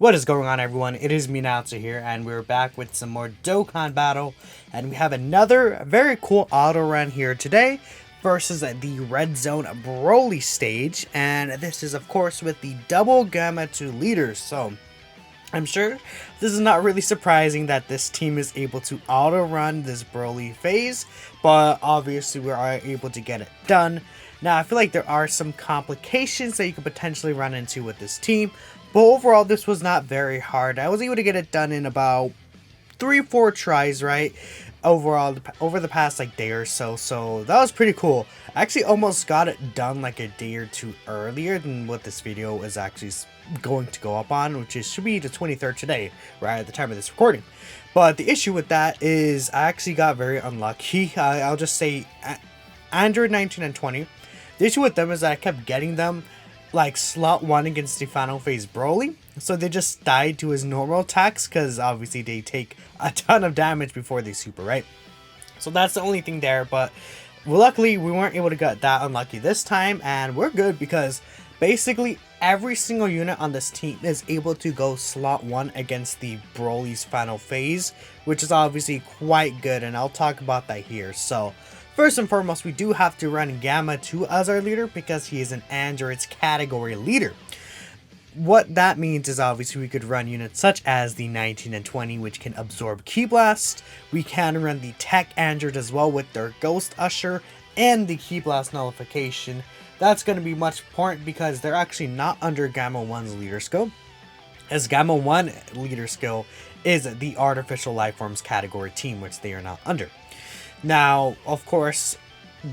What is going on, everyone? It is me, Naoto here, and we're back with some more Dokkan battle, and we have another very cool auto run here today versus the Red Zone Broly stage, and this is of course with the double Gamma 2 leaders. So I'm sure this is not really surprising that this team is able to auto run this Broly phase, but obviously we are able to get it done. Now I feel like there are some complications that you could potentially run into with this team, but overall this was not very hard. I was able to get it done in about 3-4 tries, right? Overall, over the past day or so, so that was pretty cool. I actually almost got it done like a day or two earlier than what this video is actually going to go up on, which should be the 23rd today, right at the time of this recording. But the issue with that is I actually got very unlucky. I'll just say Android 19 and 20. The issue with them is that I kept getting them like slot 1 against the final phase Broly, so they just died to his normal attacks because obviously they take a ton of damage before they super, right? So that's the only thing there, but luckily we weren't able to get that unlucky this time, and we're good because basically every single unit on this team is able to go slot 1 against the Broly's final phase, which is obviously quite good, and I'll talk about that here. So first and foremost, we do have to run Gamma 2 as our leader because he is an android's category leader. What that means is obviously we could run units such as the 19 and 20, which can absorb Ki Blast. We can run the Tech Android as well with their Ghost Usher and the Ki Blast Nullification. That's going to be much important because they're actually not under Gamma 1's leader skill, as Gamma 1 leader skill is the Artificial Lifeforms category team, which they are not under. Now, of course,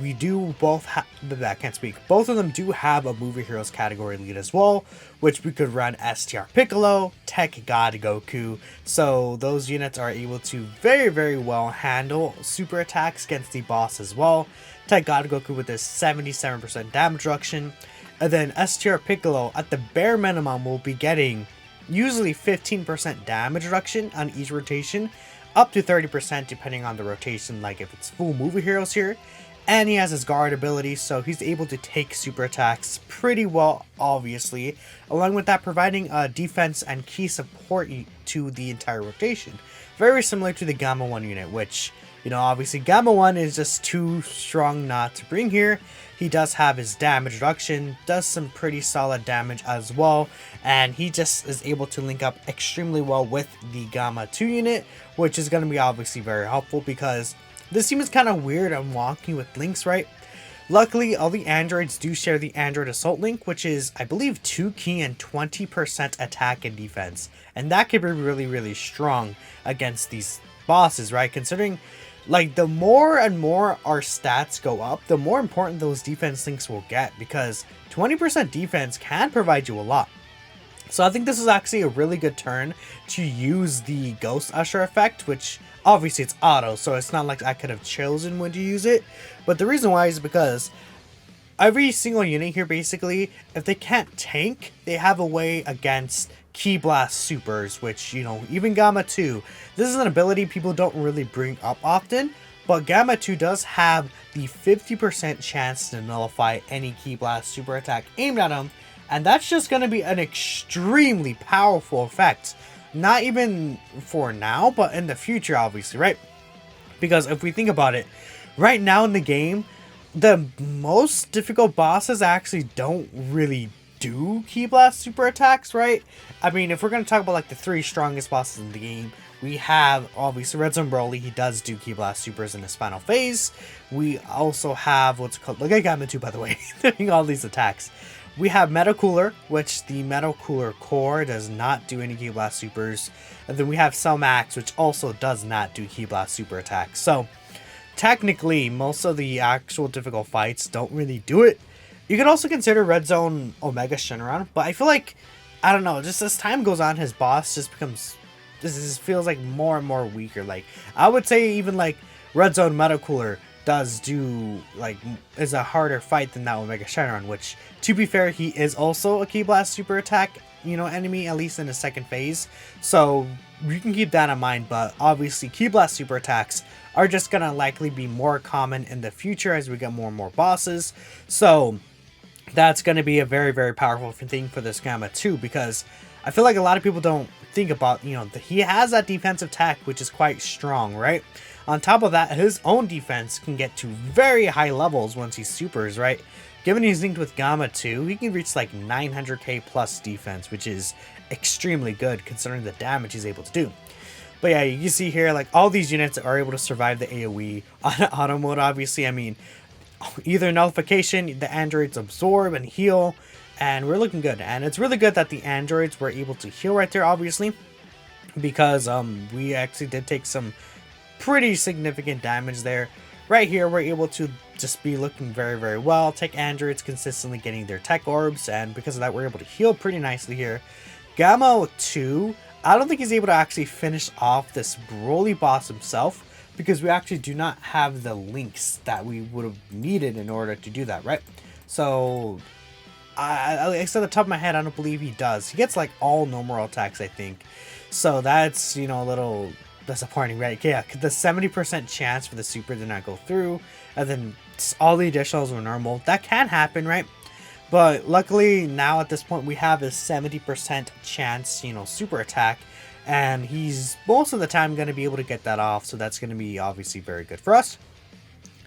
we do both have, I can't speak, both of them do have a Movie Heroes category lead as well, which we could run STR Piccolo, Tech God Goku, so those units are able to very well handle super attacks against the boss as well. Tech God Goku with his 77% damage reduction, and then STR Piccolo at the bare minimum will be getting usually 15% damage reduction on each rotation, up to 30% depending on the rotation, like if it's full Movie Heroes here. And he has his guard ability, so he's able to take super attacks pretty well, obviously, along with that providing defense and key support to the entire rotation. Very similar to the Gamma 1 unit, which, you know, obviously Gamma 1 is just too strong not to bring here. He does have his damage reduction, does some pretty solid damage as well, and he just is able to link up extremely well with the Gamma 2 unit, which is going to be obviously very helpful because this team is kind of weird on walking with links, right? Luckily, all the androids do share the Android Assault link, which is, I believe, 2 key and 20% attack and defense. And that could be really strong against these bosses, right? Considering, like, the more and more our stats go up, the more important those defense links will get, because 20% defense can provide you a lot. So I think this is actually a really good turn to use the Ghost Usher effect, which obviously it's auto, so it's not like I could have chosen when to use it. But the reason why is because every single unit here, basically, if they can't tank, they have a way against Ki Blast supers, which, you know, even Gamma 2, this is an ability people don't really bring up often, but Gamma 2 does have the 50% chance to nullify any Ki Blast super attack aimed at him. And that's just going to be an extremely powerful effect. Not even for now, but in the future, obviously, right? Because if we think about it, right now in the game, the most difficult bosses actually don't really do Ki Blast super attacks, right? I mean, if we're going to talk about like the 3 strongest bosses in the game, we have obviously Red Zone Broly. He does do Ki Blast supers in his final phase. We also have what's called, look at Gamma 2, by the way, doing all these attacks. We have Metal Cooler, which the Metal Cooler core does not do any Ki Blast supers. And then we have Cell Max, which also does not do Ki Blast super attacks. So technically, most of the actual difficult fights don't really do it. You could also consider Red Zone Omega Shenron, but I feel like, I don't know, just as time goes on, his boss just becomes, this feels like more and more weaker. Like, I would say even like Red Zone Metal Cooler does do, like, is a harder fight than that Omega Shenron, which, to be fair, he is also a Ki Blast super attack, you know, enemy, at least in the second phase. So you can keep that in mind, but obviously Ki Blast super attacks are just gonna likely be more common in the future as we get more and more bosses. So that's gonna be a very powerful thing for this Gamma 2, because I feel like a lot of people don't think about, he has that defensive tech, which is quite strong, right? On top of that, his own defense can get to very high levels once he supers, right? Given he's linked with Gamma 2, he can reach like 900k plus defense, which is extremely good considering the damage he's able to do. But yeah, you can see here, like, all these units are able to survive the AoE on auto mode, obviously. I mean, either nullification, the androids absorb and heal, and we're looking good. And it's really good that the androids were able to heal right there, obviously, because we actually did take some pretty significant damage there. Right here, we're able to just be looking very, very well. Take androids consistently getting their tech orbs, and because of that, we're able to heal pretty nicely here. Gamma 2, I don't think he's able to actually finish off this Broly boss himself, because we actually do not have the links that we would have needed in order to do that, right? So, I said at the top of my head, I don't believe he does. He gets like all normal attacks, I think. So that's, a little disappointing, right? Yeah, the 70% chance for the super did not go through, and then all the additionals were normal. That can happen, right? But luckily now at this point we have a 70% chance, super attack, and he's most of the time going to be able to get that off, so that's going to be obviously very good for us.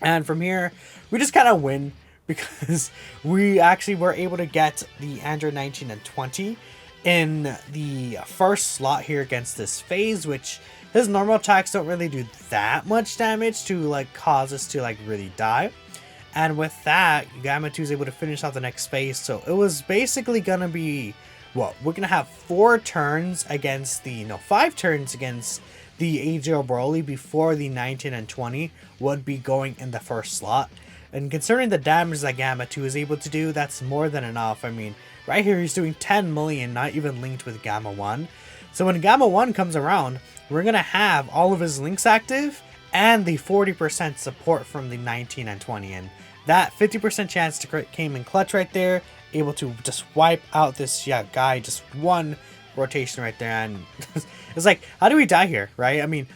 And from here, we just kind of win because we actually were able to get the Android 19 and 20 in the first slot here against this phase, which his normal attacks don't really do that much damage to like cause us to like really die. And with that, Gamma 2 is able to finish off the next phase. So it was basically going to be, well, we're going to have 4 turns against the, 5 turns against the AGL Broly before the 19 and 20 would be going in the first slot. And considering the damage that Gamma 2 is able to do, that's more than enough. I mean, right here he's doing 10 million, not even linked with Gamma 1. So when Gamma 1 comes around, we're going to have all of his links active and the 40% support from the 19 and 20. And that 50% chance to crit came in clutch right there, able to just wipe out this guy, just one rotation right there. And it's like, how do we die here, right? I mean,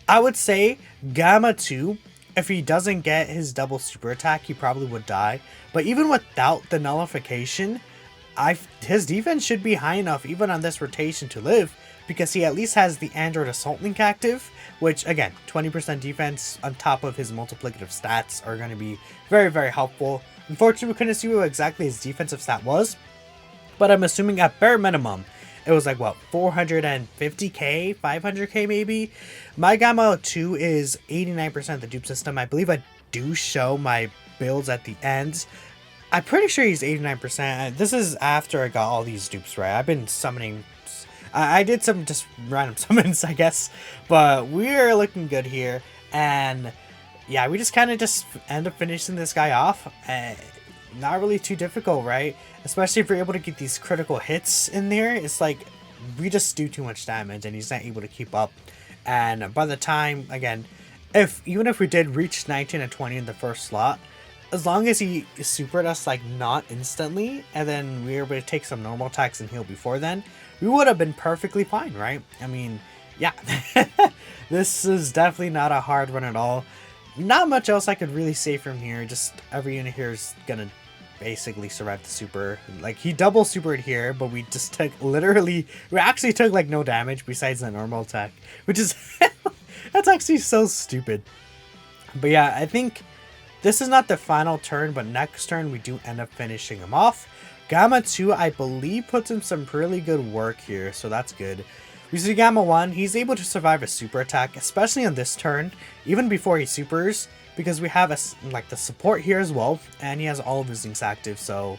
I would say Gamma 2, if he doesn't get his double super attack, he probably would die. But even without the nullification, his defense should be high enough even on this rotation to live, because he at least has the Android Assault Link active, which again, 20% defense on top of his multiplicative stats are going to be very, very helpful. Unfortunately, we couldn't see what exactly his defensive stat was, but I'm assuming at bare minimum, it was like, what, 450k, 500k maybe? My Gamma 2 is 89% the dupe system. I believe I do show my builds at the end. I'm pretty sure he's 89%. This is after I got all these dupes, right? I've been summoning. I did some just random summons, I guess. But we're looking good here. And yeah, we just kind of just end up finishing this guy off. Not really too difficult, right? Especially if you're able to get these critical hits in there. It's like we just do too much damage and he's not able to keep up. And by the time, again, even if we did reach 19 and 20 in the first slot, as long as he supered us like not instantly, and then we were able to take some normal attacks and heal before then, we would have been perfectly fine, right? I mean, yeah, this is definitely not a hard run at all. Not much else I could really say from here. Just every unit here is gonna basically survive the super. Like, he double supered here, but we just took we actually took like no damage besides the normal attack, which is that's actually so stupid. But yeah, I think this is not the final turn, but next turn we do end up finishing him off. Gamma 2, I believe, puts in some really good work here, so that's good. We see Gamma 1, he's able to survive a super attack, especially on this turn, even before he supers, because we have like the support here as well, and he has all of his links active. So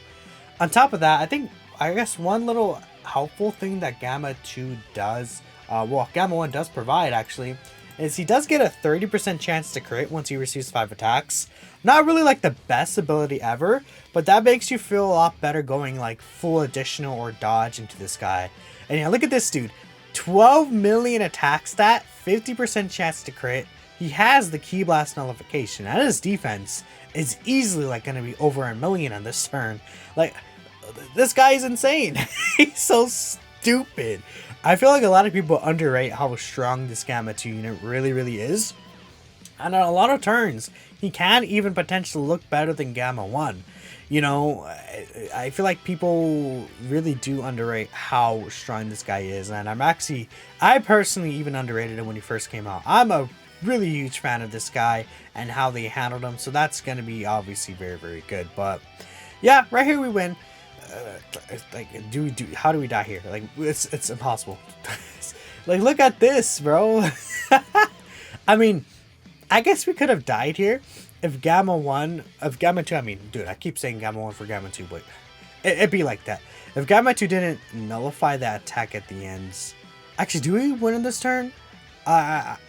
on top of that, I guess one little helpful thing that Gamma 2 does, well, Gamma 1 does provide actually, is he does get a 30% chance to crit once he receives 5 attacks. Not really like the best ability ever, but that makes you feel a lot better going like full additional or dodge into this guy. And yeah, look at this dude. 12 million attack stat, 50% chance to crit. He has the Ki Blast nullification, and his defense is easily like going to be over 1 million on this turn. Like, this guy is insane. He's so stupid. I feel like a lot of people underrate how strong this Gamma 2 unit really, really is. And on a lot of turns, he can even potentially look better than Gamma 1. You know, I feel like people really do underrate how strong this guy is, and I personally even underrated him when he first came out. I'm a really huge fan of this guy and how they handled him, so that's going to be obviously very, very good. But yeah, right here we win. Like, how do we die here? Like, it's impossible. Like, look at this, bro. I mean, I guess we could have died here if Gamma 1, if Gamma 2, I mean, dude, I keep saying Gamma 1 for Gamma 2, but it'd be like that. If Gamma 2 didn't nullify that attack at the ends. Actually, do we win in this turn?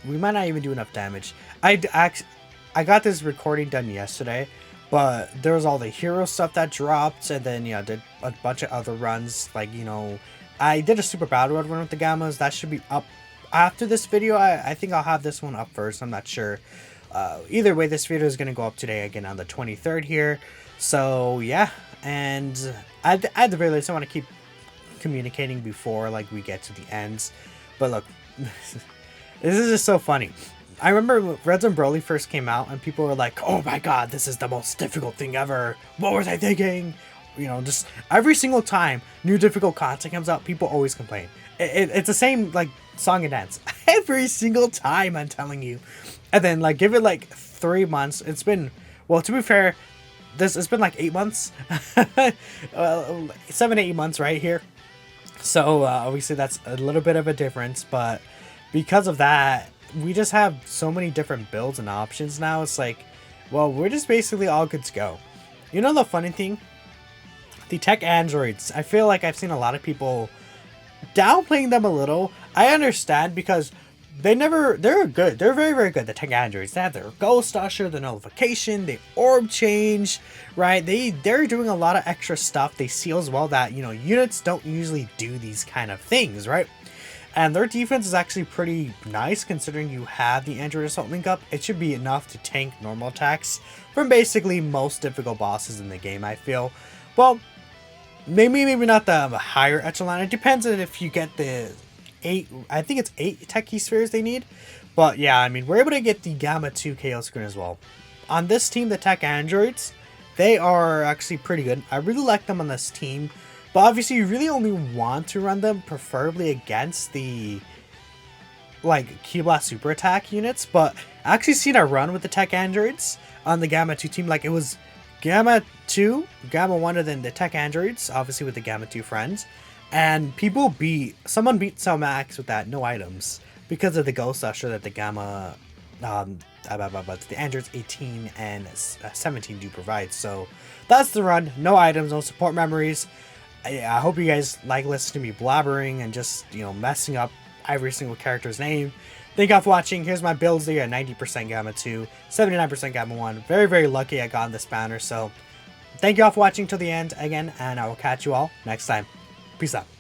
We might not even do enough damage. I got this recording done yesterday, but there was all the hero stuff that dropped, and then, yeah, did a bunch of other runs. Like, you know, I did a super battle run with the Gammas. That should be up after this video. I think I'll have this one up first. I'm not sure. Either way, this video is going to go up today again on the 23rd here. So, yeah. And at the very least, I want to keep communicating before, like, we get to the ends. But look, this is just so funny. I remember when Red Zone Broly first came out, and people were like, oh my god, this is the most difficult thing ever. What was I thinking? You know, just every single time new difficult content comes out, people always complain. It's the same, like, song and dance. Every single time, I'm telling you. And then, like, give it, like, 3 months. It's been, well, to be fair, it's been, like, 8 months. 7-8 months right here. So, obviously, that's a little bit of a difference. But because of that, we just have so many different builds and options now. It's like, well, we're just basically all good to go. You know the funny thing? The tech androids. I feel like I've seen a lot of people downplaying them a little. I understand because they're good. They're very, very good. The tech androids. They have their ghost usher, the nullification, the orb change, right? They're doing a lot of extra stuff. They see as well that, you know, units don't usually do these kind of things, right? And their defense is actually pretty nice considering you have the Android Assault link up. It should be enough to tank normal attacks from basically most difficult bosses in the game, I feel. Well, maybe not the higher echelon. It depends on if you get the 8, I think it's 8 tech key spheres they need. But yeah, I mean, we're able to get the Gamma 2 KO screen as well. On this team, the tech androids, they are actually pretty good. I really like them on this team. But obviously, you really only want to run them preferably against the, like, Ki Blast Super Attack units. But I actually seen a run with the tech androids on the Gamma 2 team. Like, it was Gamma 2, Gamma 1, and then the tech androids, obviously with the Gamma 2 friends. And someone beat Selmax with that, no items, because of the Ghost Usher that the Gamma, the androids 18 and 17 do provide. So that's the run, no items, no support memories. I hope you guys like listening to me blabbering and just, you know, messing up every single character's name. Thank you all for watching. Here's my builds there at 90% Gamma 2, 79% Gamma 1. Very, very lucky I got in this banner. So thank you all for watching till the end again, and I will catch you all next time. Peace out.